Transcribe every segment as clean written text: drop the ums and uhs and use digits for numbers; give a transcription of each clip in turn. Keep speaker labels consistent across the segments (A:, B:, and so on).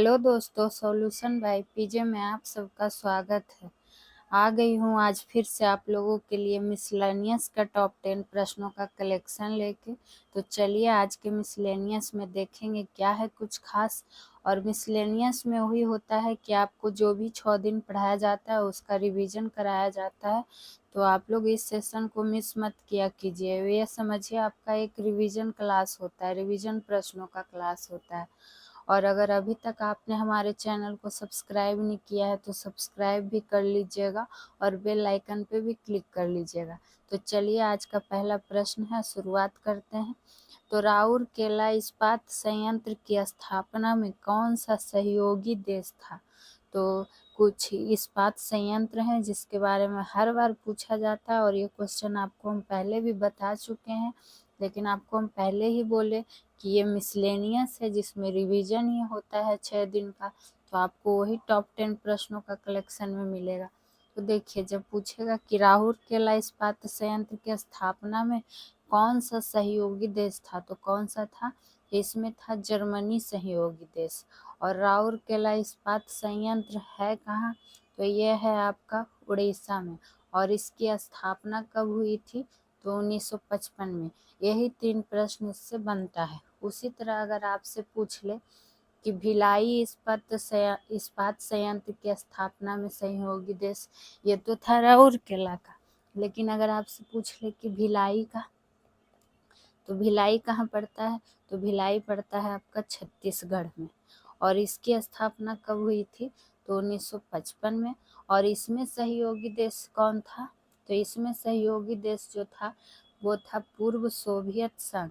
A: Hello दोस्तों, solution by PJ में आप सबका स्वागत है। आ गई हूँ आज फिर से आप लोगों के लिए मिसलेनियस का टॉप 10 प्रश्नों का कलेक्शन लेके। तो चलिए आज के मिसलेनियस में देखेंगे क्या है कुछ खास। और मिसलेनियस में वही होता है कि आपको जो भी 6 दिन पढ़ाया जाता है उसका रिवीजन कराया जाता है। तो आप लोग इस सेशन को मिस मत किया कीजिए। ये समझिए आपका एक रिवीजन क्लास होता है, रिवीजन प्रश्नों का क्लास होता है। और अगर अभी तक आपने हमारे चैनल को सब्सक्राइब नहीं किया है तो सब्सक्राइब भी कर लीजिएगा और बेल आइकन पे भी क्लिक कर लीजिएगा। तो चलिए आज का पहला प्रश्न है, शुरुआत करते हैं। तो राउरकेला इस्पात संयंत्र की स्थापना में कौन सा सहयोगी देश था? तो कुछ इस्पात संयंत्र हैं जिसके बारे में हर बार पूछा जाता है और ये क्वेश्चन आपको हम पहले भी बता चुके हैं, लेकिन आपको हम पहले ही बोले कि ये मिसलेनियस है जिसमें रिवीजन ही होता है 6 दिन का। तो आपको वही टॉप 10 प्रश्नों का कलेक्शन में मिलेगा। तो देखिए, जब पूछेगा कि राउरकेला इस्पात संयंत्र की स्थापना में कौन सा सहयोगी देश था, तो कौन सा था? इसमें था जर्मनी सहयोगी देश। और राउरकेला इस्पात संयंत्र है कहाँ? तो ये है आपका उड़ीसा में। और इसकी स्थापना कब हुई थी? तो 1955 में। यही 3 प्रश्न इससे बनता है। उसी तरह अगर आपसे पूछ ले कि भिलाई इस्पात संयंत्र की स्थापना में सहयोगी देश, ये तो था राउरकेला का। लेकिन अगर आपसे पूछ ले कि भिलाई का, तो भिलाई कहाँ पड़ता है? तो भिलाई पड़ता है आपका छत्तीसगढ़ में। और इसकी स्थापना कब हुई थी? तो 1955 में। और इसमें सहयोगी देश कौन था? तो इसमें सहयोगी देश जो था वो था पूर्व सोवियत संघ।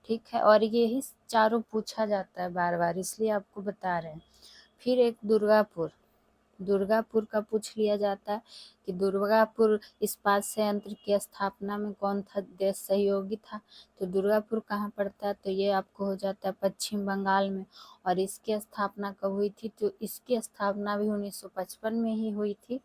A: ठीक है, और यही चारों पूछा जाता है बार बार, इसलिए आपको बता रहे हैं। फिर एक दुर्गापुर का पूछ लिया जाता है कि दुर्गापुर इस्पात संयंत्र की स्थापना में कौन था देश सहयोगी था? तो दुर्गापुर कहाँ पड़ता है? तो ये आपको हो जाता है पश्चिम बंगाल में। और इसकी स्थापना कब हुई थी? तो इसकी स्थापना भी 1955 में ही हुई थी।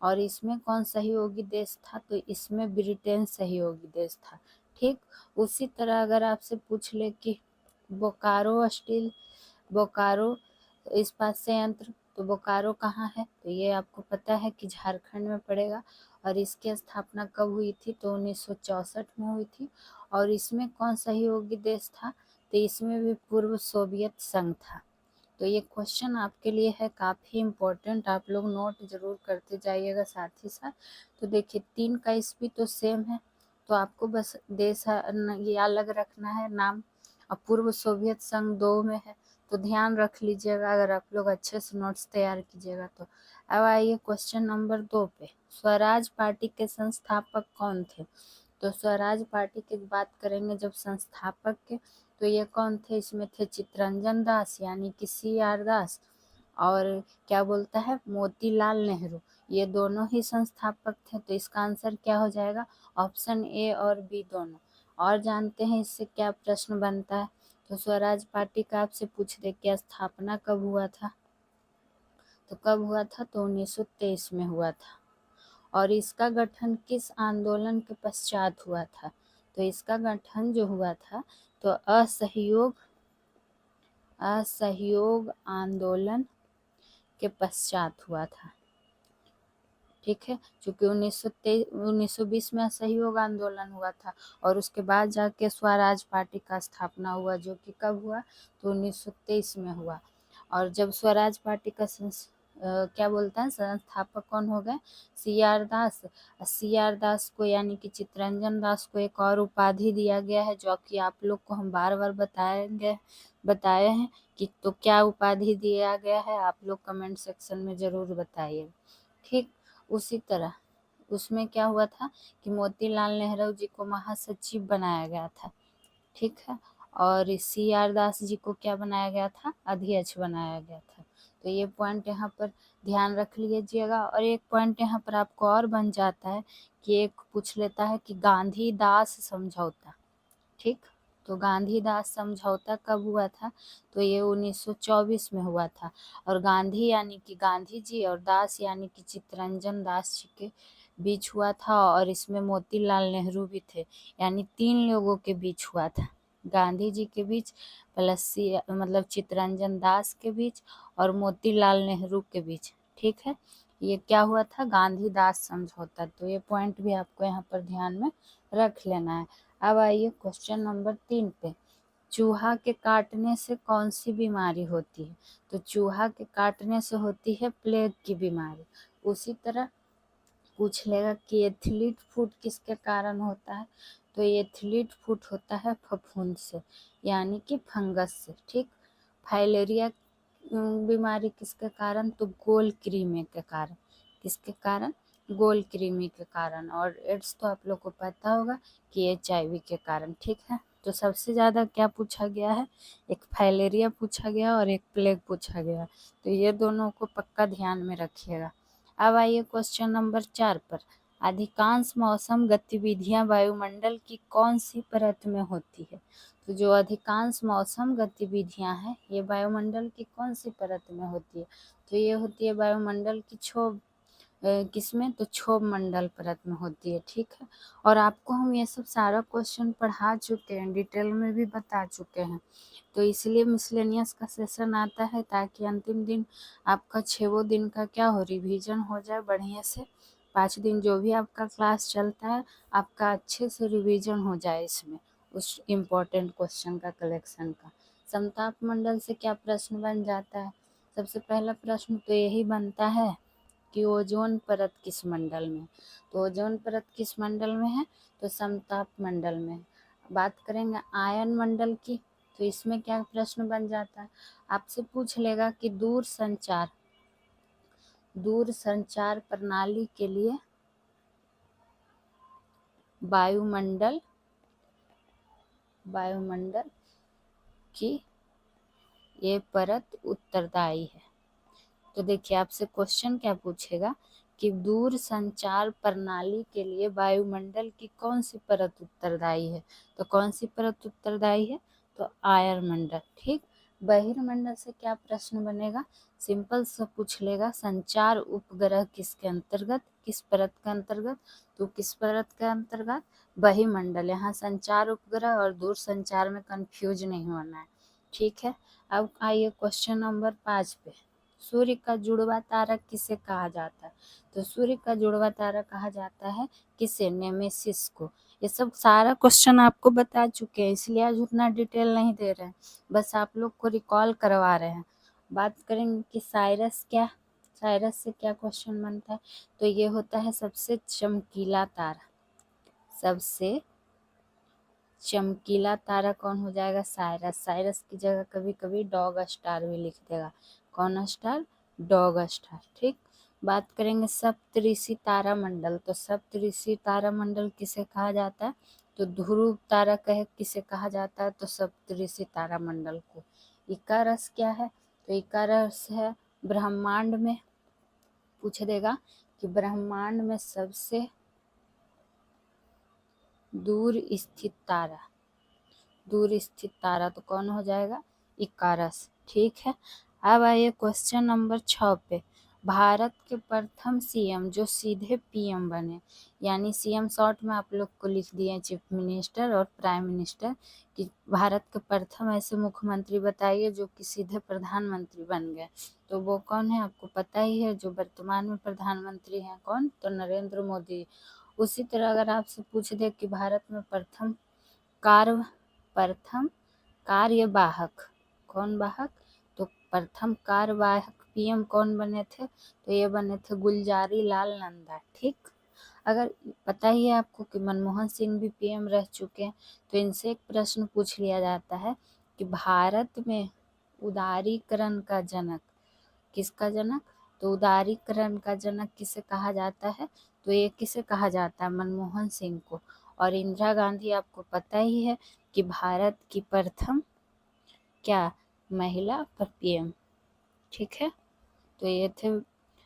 A: और इसमें कौन सहयोगी देश था? तो इसमें ब्रिटेन सहयोगी देश था। ठीक, उसी तरह अगर आपसे पूछ ले कि बोकारो इस्पात संयंत्र, तो बोकारो कहाँ है? तो ये आपको पता है कि झारखंड में पड़ेगा। और इसकी स्थापना कब हुई थी? तो 1964 में हुई थी। और इसमें कौन सहयोगी देश था? तो इसमें भी पूर्व सोवियत संघ था। तो ये क्वेश्चन आपके लिए है काफ़ी इम्पोर्टेंट, आप लोग नोट जरूर करते जाइएगा साथ ही साथ। तो देखिए 3 का ईस्वी तो सेम है, तो आपको बस देश ये अलग रखना है नाम। और पूर्व सोवियत संघ 2 में है, तो ध्यान रख लीजिएगा अगर आप लोग अच्छे से नोट्स तैयार कीजिएगा तो। अब आइए क्वेश्चन नंबर 2 पे। स्वराज पार्टी के संस्थापक कौन थे? तो स्वराज पार्टी की बात करेंगे जब संस्थापक के, तो ये कौन थे? इसमें थे चित्तरंजन दास यानी कि CR दास, और क्या बोलता है मोतीलाल नेहरू। ये दोनों ही संस्थापक थे। तो इसका आंसर क्या हो जाएगा? ऑप्शन ए और बी दोनों। और जानते हैं इससे क्या प्रश्न बनता है? तो स्वराज पार्टी का आपसे पूछ दे कि स्थापना कब हुआ था? तो कब हुआ था? तो 1923 में हुआ था। और इसका गठन किस आंदोलन के पश्चात हुआ था? तो इसका गठन जो हुआ था तो असहयोग आंदोलन के पश्चात हुआ था। ठीक है, चूंकि 1920 में असहयोग आंदोलन हुआ था और उसके बाद जाके स्वराज पार्टी का स्थापना हुआ, जो कि कब हुआ? तो 1923 में हुआ। और जब स्वराज पार्टी का क्या बोलता है संस्थापक कौन हो गए? CR दास। CR दास को यानी कि चित्तरंजन दास को एक और उपाधि दिया गया है, जो कि आप लोग को हम बार बार बताए हैं कि तो क्या उपाधि दिया गया है, आप लोग कमेंट सेक्शन में जरूर बताइए। ठीक, उसी तरह उसमें क्या हुआ था कि मोतीलाल नेहरू जी को महासचिव बनाया गया था। ठीक है, और CR दास जी को क्या बनाया गया था? अध्यक्ष बनाया गया था। तो ये पॉइंट यहाँ पर ध्यान रख लीजिएगा। और एक पॉइंट यहाँ पर आपको और बन जाता है कि एक पूछ लेता है कि गांधी दास समझौता। ठीक, तो गांधी-दास समझौता कब हुआ था? तो ये 1924 में हुआ था। और गांधी यानी कि गांधी जी और दास यानी कि चित्तरंजन दास जी के बीच हुआ था। और इसमें मोतीलाल नेहरू भी थे, यानी 3 लोगों के बीच हुआ था। गांधी जी के बीच प्लस मतलब चित्तरंजन दास के बीच और मोतीलाल नेहरू के बीच। ठीक है, ये क्या हुआ था, गांधी दास समझौता। तो ये पॉइंट भी आपको यहाँ पर ध्यान में रख लेना है। अब आइए क्वेश्चन नंबर 3 पे। चूहा के काटने से कौन सी बीमारी होती है? तो चूहा के काटने से होती है प्लेग की बीमारी। उसी तरह पूछ लेगा कि एथलीट फुट किसके कारण होता है? तो एथलीट फुट होता है फफूंद से, यानी कि फंगस से। ठीक, फाइलेरिया बीमारी किसके कारण? तो गोल कृमि के कारण। किसके कारण? गोल कृमि के कारण। और एड्स तो आप लोग को पता होगा कि HIV के कारण। ठीक है, तो सबसे ज़्यादा क्या पूछा गया है? एक फाइलेरिया पूछा गया और एक प्लेग पूछा गया। तो ये दोनों को पक्का ध्यान में रखिएगा। अब आइए क्वेश्चन नंबर 4 पर। अधिकांश मौसम गतिविधियां वायुमंडल की कौन सी परत में होती है? तो जो अधिकांश मौसम गतिविधियां हैं ये वायुमंडल की कौन सी परत में होती है? तो ये होती है वायुमंडल की क्षोभ किसमें? तो क्षोभ मंडल परत में होती है। ठीक है, और आपको हम ये सब सारा क्वेश्चन पढ़ा चुके हैं, डिटेल में भी बता चुके हैं। तो इसलिए मिसलेनियस का सेशन आता है ताकि अंतिम दिन आपका 6 दिन का क्या हो, रिवीजन हो जाए बढ़िया से। 5 दिन जो भी आपका क्लास चलता है आपका अच्छे से रिवीजन हो जाए इसमें, उस इम्पोर्टेंट क्वेश्चन का कलेक्शन का। समताप मंडल से क्या प्रश्न बन जाता है? सबसे पहला प्रश्न तो यही बनता है कि ओजोन परत किस मंडल में? तो ओजोन परत किस मंडल में है? तो समताप मंडल में। बात करेंगे आयन मंडल की, तो इसमें क्या प्रश्न बन जाता है? आपसे पूछ लेगा कि दूर संचार प्रणाली के लिए वायुमंडल की ये परत उत्तरदायी है। तो देखिए आपसे क्वेश्चन क्या पूछेगा कि दूर संचार प्रणाली के लिए वायुमंडल की कौन सी परत उत्तरदायी है? तो कौन सी परत उत्तरदायी है? तो आयनमंडल। ठीक, बहिर्मंडल से क्या प्रश्न बनेगा? सिंपल सा पूछ लेगा संचार उपग्रह किसके अंतर्गत, किस परत के अंतर्गत? तो किस परत के अंतर्गत? बहिर्मंडल। यहाँ संचार उपग्रह और दूर संचार में कंफ्यूज नहीं होना है। ठीक है, अब आइए क्वेश्चन नंबर 5 पे। सूर्य का जुड़वा तारा किसे कहा जाता है? तो सूर्य का जुड़वा तारा कहा जाता है किसे? नेमेसिस को। ये सब सारा क्वेश्चन आपको बता चुके हैं, इसलिए आज उतना डिटेल नहीं दे रहे हैं, बस आप लोग को रिकॉल करवा रहे हैं। बात करेंगे कि साइरस से क्या क्वेश्चन बनता है? तो ये होता है सबसे चमकीला तारा। सबसे चमकीला तारा कौन हो जाएगा? साइरस। साइरस की जगह कभी कभी डॉग स्टार भी लिख देगा। कौन स्टार? Dog star. ठीक, बात करेंगे सप्तऋषि तारा मंडल। तो सप्तऋषि तारा मंडल किसे कहा जाता है? तो ध्रुव तारा किसे कहा जाता है? तो सप्तऋषि तारा मंडल को। इकारस क्या है? तो इकारस है ब्रह्मांड में, पूछ देगा कि ब्रह्मांड में सबसे दूर स्थित तारा तो कौन हो जाएगा? इकारस। ठीक है, अब आइए क्वेश्चन नंबर 6 पे। भारत के प्रथम सीएम जो सीधे पीएम बने, यानी सीएम शॉर्ट में आप लोग को लिख दिए चीफ मिनिस्टर और प्राइम मिनिस्टर, कि भारत के प्रथम ऐसे मुख्यमंत्री बताइए जो कि सीधे प्रधानमंत्री बन गए। तो वो कौन है? आपको पता ही है, जो वर्तमान में प्रधानमंत्री हैं। कौन? तो नरेंद्र मोदी। उसी तरह अगर आपसे पूछ दे कि भारत में प्रथम कार्यवाहक कौन वाहक? तो प्रथम कार्यवाहक पीएम कौन बने थे? तो ये बने थे गुलजारी लाल नंदा। ठीक, अगर पता ही है आपको कि मनमोहन सिंह भी पीएम रह चुके हैं, तो इनसे एक प्रश्न पूछ लिया जाता है कि भारत में उदारीकरण का जनक किसका जनक? तो उदारीकरण का जनक किसे कहा जाता है? तो ये किसे कहा जाता है? मनमोहन सिंह को। और इंदिरा गांधी आपको पता ही है कि भारत की प्रथम क्या महिला पीएम। ठीक है, तो ये थे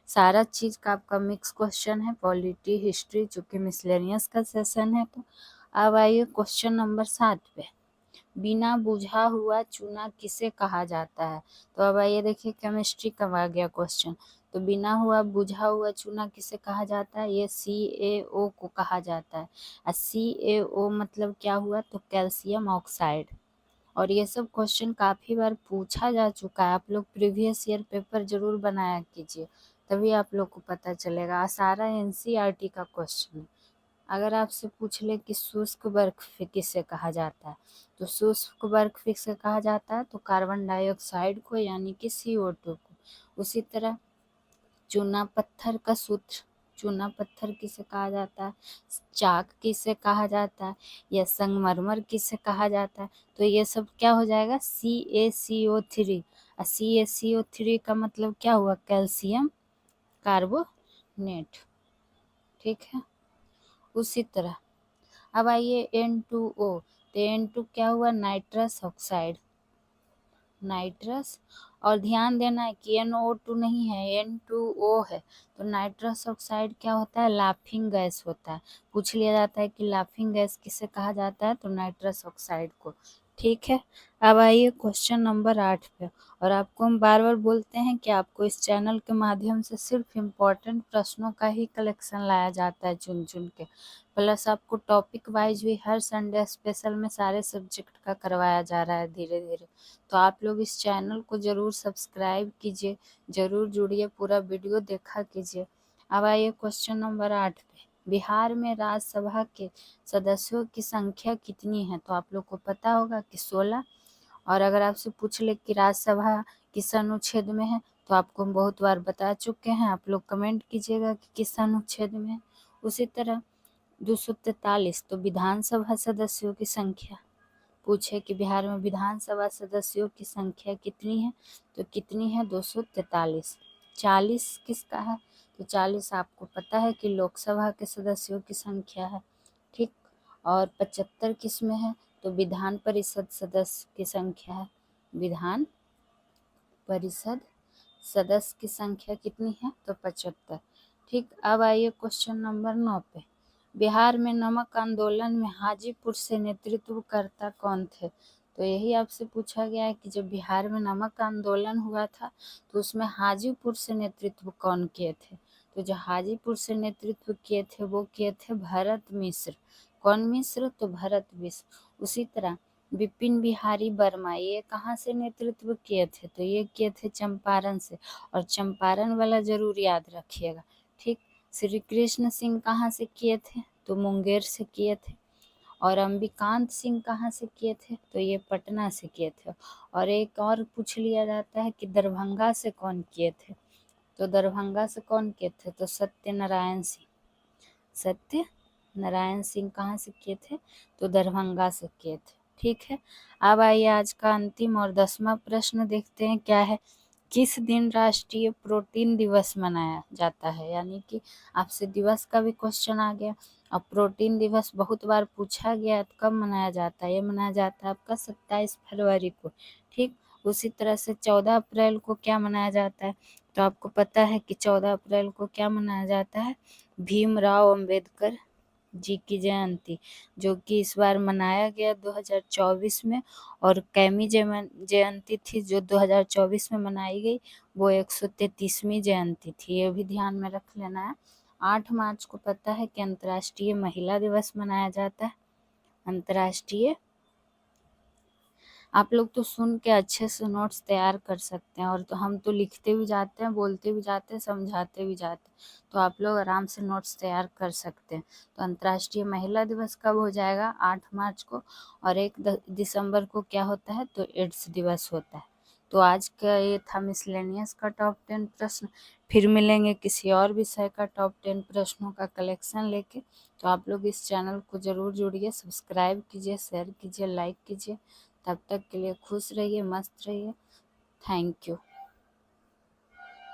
A: सारा चीज का आपका मिक्स क्वेश्चन है, पॉलिटी हिस्ट्री, चूंकि मिसलेनियस का सेशन है। तो अब आइए क्वेश्चन नंबर 7 पे। बिना बुझा हुआ चूना किसे कहा जाता है? तो अब आइए देखिए केमिस्ट्री का आ गया क्वेश्चन। तो बिना बुझा हुआ चूना किसे कहा जाता है? ये CaO को कहा जाता है। CaO मतलब क्या हुआ? तो कैल्शियम ऑक्साइड। और ये सब क्वेश्चन काफ़ी बार पूछा जा चुका है। आप लोग प्रीवियस ईयर पेपर ज़रूर बनाया कीजिए, तभी आप लोग को पता चलेगा। सारा एनसीईआरटी का क्वेश्चन है। अगर आपसे पूछ ले कि शुष्क बर्फ किसे कहा जाता है, तो शुष्क बर्फ किसे कहा जाता है, तो कार्बन डाइऑक्साइड को, यानी कि CO2 को। उसी तरह चूना पत्थर का सूत्र, चूना पत्थर किसे कहा जाता है, चाक किसे कहा जाता है, या संगमरमर किसे कहा जाता है, तो ये सब क्या हो जाएगा, CaCO3। और CaCO3 का मतलब क्या हुआ, कैल्शियम कार्बोनेट। ठीक है। उसी तरह अब आइए N2O, तो N2 क्या हुआ, नाइट्रस ऑक्साइड, नाइट्रस। और ध्यान देना है कि NO2 नहीं है, N2O है। तो नाइट्रस ऑक्साइड क्या होता है, लाफिंग गैस होता है। पूछ लिया जाता है कि लाफिंग गैस किसे कहा जाता है, तो नाइट्रस ऑक्साइड को। ठीक है। अब आइए क्वेश्चन नंबर 8 पे। और आपको हम बार बार बोलते हैं कि आपको इस चैनल के माध्यम से सिर्फ इम्पोर्टेंट प्रश्नों का ही कलेक्शन लाया जाता है चुन चुन के, प्लस आपको टॉपिक वाइज भी हर संडे स्पेशल में सारे सब्जेक्ट का करवाया जा रहा है धीरे धीरे। तो आप लोग इस चैनल को ज़रूर सब्सक्राइब कीजिए, ज़रूर जुड़िए, पूरा वीडियो देखा कीजिए। अब आइए क्वेश्चन नंबर 8 पे। बिहार में राज्यसभा के सदस्यों की संख्या कितनी है, तो आप लोग को पता होगा कि 16। और अगर आपसे पूछ ले कि राज्यसभा किस अनुच्छेद में है, तो आपको हम बहुत बार बता चुके हैं, आप लोग कमेंट कीजिएगा कि किस अनुच्छेद में है। उसी तरह 243, तो विधानसभा सदस्यों की संख्या पूछे कि बिहार में विधानसभा सदस्यों की संख्या कितनी है, तो कितनी है, 243। 40 किसका है, तो 40 आपको पता है कि लोकसभा के सदस्यों की संख्या है। ठीक। और 75 किस में है, तो विधान परिषद सदस्य की संख्या है। विधान परिषद सदस्य की संख्या कितनी है, तो 75। ठीक। अब आइए क्वेश्चन नंबर 9 पे। बिहार में नमक आंदोलन में हाजीपुर से नेतृत्वकर्ता कौन थे, तो यही आपसे पूछा गया है कि जब बिहार में नमक आंदोलन हुआ था, तो उसमें हाजीपुर से नेतृत्व कौन किए थे, तो जो हाजीपुर से नेतृत्व किए थे वो किए थे भरत मिश्र। कौन मिश्र, तो भरत मिश्र। उसी तरह बिपिन बिहारी वर्मा, ये कहाँ से नेतृत्व किए थे, तो ये किए थे चंपारण से। और चंपारण वाला जरूर याद रखिएगा। ठीक। श्री कृष्ण सिंह कहाँ से किए थे, तो मुंगेर से किए थे। और अंबिकांत सिंह कहाँ से किए थे, तो ये पटना से किए थे। और एक और पूछ लिया जाता है कि दरभंगा से कौन किए थे, तो दरभंगा से कौन किए थे, तो सत्यनारायण सिंह। सत्यनारायण सिंह कहाँ से किए थे, तो दरभंगा से किए थे। ठीक है। अब आइए आज का अंतिम और 10वां प्रश्न देखते हैं क्या है। किस दिन राष्ट्रीय प्रोटीन दिवस मनाया जाता है, यानी कि आपसे दिवस का भी क्वेश्चन आ गया। अब प्रोटीन दिवस बहुत बार पूछा गया, तो कब मनाया जाता है, ये मनाया जाता है आपका 27 फरवरी को। ठीक। उसी तरह से 14 अप्रैल को क्या मनाया जाता है, तो आपको पता है कि 14 अप्रैल को क्या मनाया जाता है, भीमराव अंबेडकर जी की जयंती, जो कि इस बार मनाया गया 2024 में। और कैमी जयंती थी जो 2024 में मनाई गई, वो 133वीं जयंती थी, ये भी ध्यान में रख लेना है। 8 मार्च को पता है कि अंतर्राष्ट्रीय महिला दिवस मनाया जाता है। अंतर्राष्ट्रीय, आप लोग तो सुन के अच्छे से नोट्स तैयार कर सकते हैं, और तो हम तो लिखते भी जाते हैं, बोलते भी जाते हैं, समझाते भी जाते हैं, तो आप लोग आराम से नोट्स तैयार कर सकते हैं। तो अंतर्राष्ट्रीय महिला दिवस कब हो जाएगा, 8 मार्च को। और 1 दिसंबर को क्या होता है, तो एड्स दिवस होता है। तो आज का ये था मिसलेनियस का टॉप 10 प्रश्न। फिर मिलेंगे किसी और विषय का टॉप 10 प्रश्नों का कलेक्शन लेके। तो आप लोग इस चैनल को ज़रूर जुड़िए, सब्सक्राइब कीजिए, शेयर कीजिए, लाइक कीजिए। तब तक के लिए खुश रहिए, मस्त रहिए। Thank you.